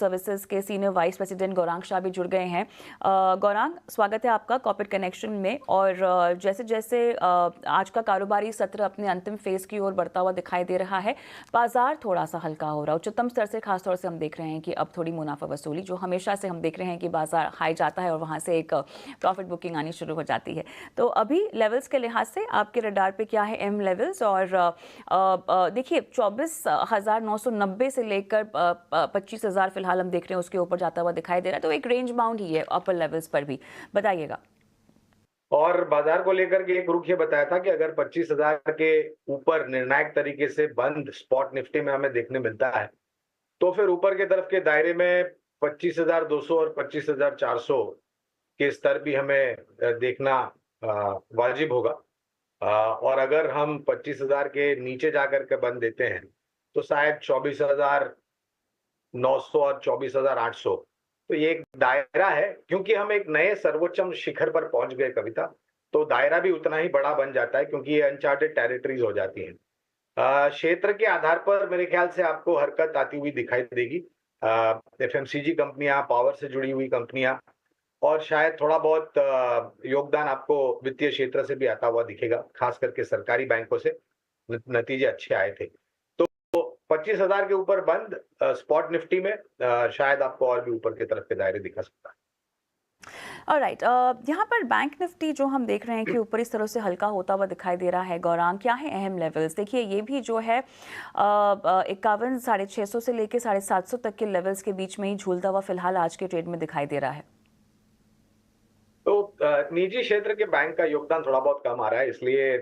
Services के senior vice president Gaurang Shah भी जुड़ गए हैं। गौरांग, स्वागत है आपका कॉर्पोरेट कनेक्शन में। और जैसे जैसे आज का कारोबारी सत्र अपने अंतिम फेज की ओर बढ़ता हुआ दिखाई दे रहा है, बाजार थोड़ा सा हल्का हो रहा है। उच्चतम स्तर से खासतौर से हम देख रहे हैं कि अब थोड़ी मुनाफा वसूली, जो हमेशा से हम देख रहे हैं कि बाजार हाई जाता है और वहाँ से एक प्रॉफिट बुकिंग आनी शुरू हो जाती है। तो अभी लेवल्स के लिहाज से आपके रडार पे क्या है एम लेवल्स? और देखिए 24,990 से लेकर 25,000 फिलहाल हम देख रहे हैं उसके ऊपर जाता हुआ दिखाई दे रहा है, तो एक रेंज बाउंड ही है अपर लेवल्स पर भी, बताइएगा। और बाजार को लेकर के एक रुख ये बताया था कि अगर 25,000 के ऊपर निर्णायक तरीके से बंद स्पॉट निफ्टी में हमें देखने मिलता है, तो फिर ऊपर के तरफ के दायरे में 25,200 और 25,400 के स्तर भी हमें देखना वाजिब होगा। और अगर हम 25,000 के नीचे जाकर के बंद देते हैं, तो शायद 24,900 और 24,800। तो ये एक दायरा है, क्योंकि हम एक नए सर्वोच्चम शिखर पर पहुंच गए कविता, तो दायरा भी उतना ही बड़ा बन जाता है, क्योंकि ये अनचार्टेड टेरिटरीज हो जाती हैं। क्षेत्र के आधार पर मेरे ख्याल से आपको हरकत आती हुई दिखाई देगी। एफएमसीजी कंपनियां, पावर से जुड़ी हुई कंपनियां, और शायद थोड़ा बहुत योगदान आपको वित्तीय क्षेत्र से भी आता हुआ दिखेगा, खास करके सरकारी बैंकों से नतीजे अच्छे आए थे। तो 25,000 के ऊपर बंद स्पॉट निफ्टी में शायद आपको और भी ऊपर की तरफ के दायरे दिखा सकता है। ऑलराइट, यहाँ पर बैंक निफ्टी जो हम देख रहे हैं कि ऊपर इस तरह से हल्का होता हुआ दिखाई दे रहा है। गौरांग, क्या है अहम लेवल्स? देखिए ये भी जो है 51,650 से लेकर 750 तक के लेवल्स के बीच में ही झूलता हुआ फिलहाल आज के ट्रेड में दिखाई दे रहा है। तो निजी क्षेत्र के बैंक का योगदान थोड़ा बहुत कम आ रहा है, इसलिए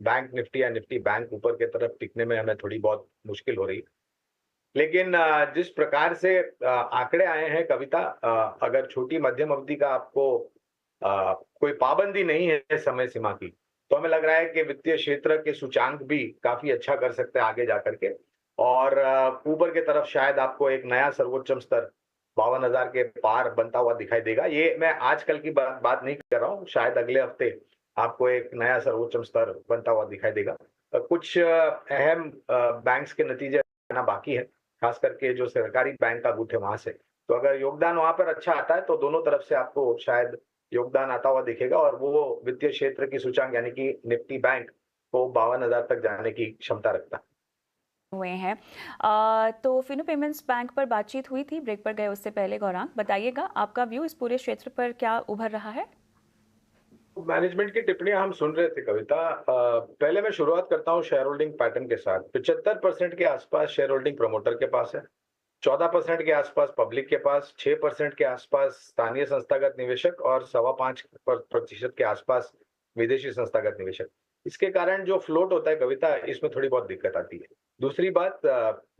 बैंक निफ्टी या निफ्टी बैंक ऊपर की तरफ टिकने में हमें थोड़ी बहुत मुश्किल हो रही है। लेकिन जिस प्रकार से आंकड़े आए हैं कविता, अगर छोटी मध्यम अवधि का आपको कोई पाबंदी नहीं है समय सीमा की, तो हमें लग रहा है कि वित्तीय क्षेत्र के सूचांक भी काफी अच्छा कर सकते हैं आगे जाकर के। और ऊपर की तरफ शायद आपको एक नया सर्वोच्चम स्तर 52,000 के पार बनता हुआ दिखाई देगा। ये मैं आजकल की बात नहीं कर रहा हूँ, शायद अगले हफ्ते आपको एक नया सर्वोच्चम स्तर बनता हुआ दिखाई देगा। कुछ अहम बैंक्स के नतीजे आना बाकी है, खास करके जो सरकारी बैंक का गुट है वहां से। तो अगर योगदान वहां पर अच्छा आता है, तो दोनों तरफ से आपको शायद योगदान आता हुआ दिखेगा, और वो वित्तीय क्षेत्र की सूचांक यानी कि निफ्टी बैंक को 52,000 तक जाने की क्षमता रखता है। हुए हैं। तो फिनो पेमेंट्स बैंक पर बातचीत हुई थी ब्रेक पर गए उससे पहले। गौरांग, बताइएगा आपका व्यू इस पूरे क्षेत्र पर क्या उभर रहा है? मैनेजमेंट की टिप्पणियां हम सुन रहे थे कविता। पहले मैं शुरुआत करता हूं शेयर होल्डिंग पैटर्न के साथ। 75% के आसपास शेयर होल्डिंग प्रमोटर के पास है, 14% के आसपास पब्लिक के पास, 6% के आसपास स्थानीय संस्थागत निवेशक, और 5.25% के आसपास विदेशी संस्थागत निवेशक। इसके कारण जो फ्लोट होता है कविता, इसमें थोड़ी बहुत दिक्कत आती है। दूसरी बात,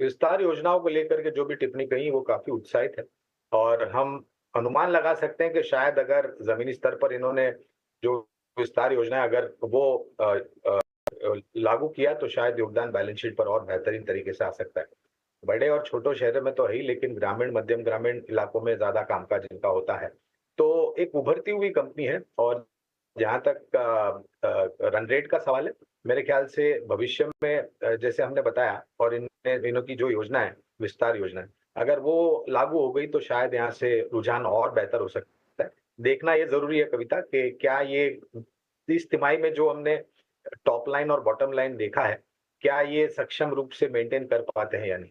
विस्तार योजनाओं को लेकर के जो भी टिप्पणी कही वो काफी उत्साहित है, और हम अनुमान लगा सकते हैं कि शायद अगर जमीनी स्तर पर इन्होंने जो विस्तार योजना है अगर वो लागू किया, तो शायद योगदान बैलेंस शीट पर और बेहतरीन तरीके से आ सकता है। बड़े और छोटे शहरों में तो है ही, लेकिन ग्रामीण मध्यम ग्रामीण इलाकों में ज्यादा कामकाज इनका होता है। तो एक उभरती हुई कंपनी है। और जहां तक रन रेट का सवाल है, मेरे ख्याल से भविष्य में जैसे हमने बताया, और इनों की जो योजना है, विस्तार योजना है, अगर वो लागू हो गई, तो शायद यहाँ से रुझान और बेहतर हो सकता है। देखना ये जरूरी है कविता कि क्या ये 30 तिमाही में जो हमने टॉप लाइन और बॉटम लाइन देखा है, क्या ये सक्षम रूप से मेंटेन कर पाते हैं या नहीं।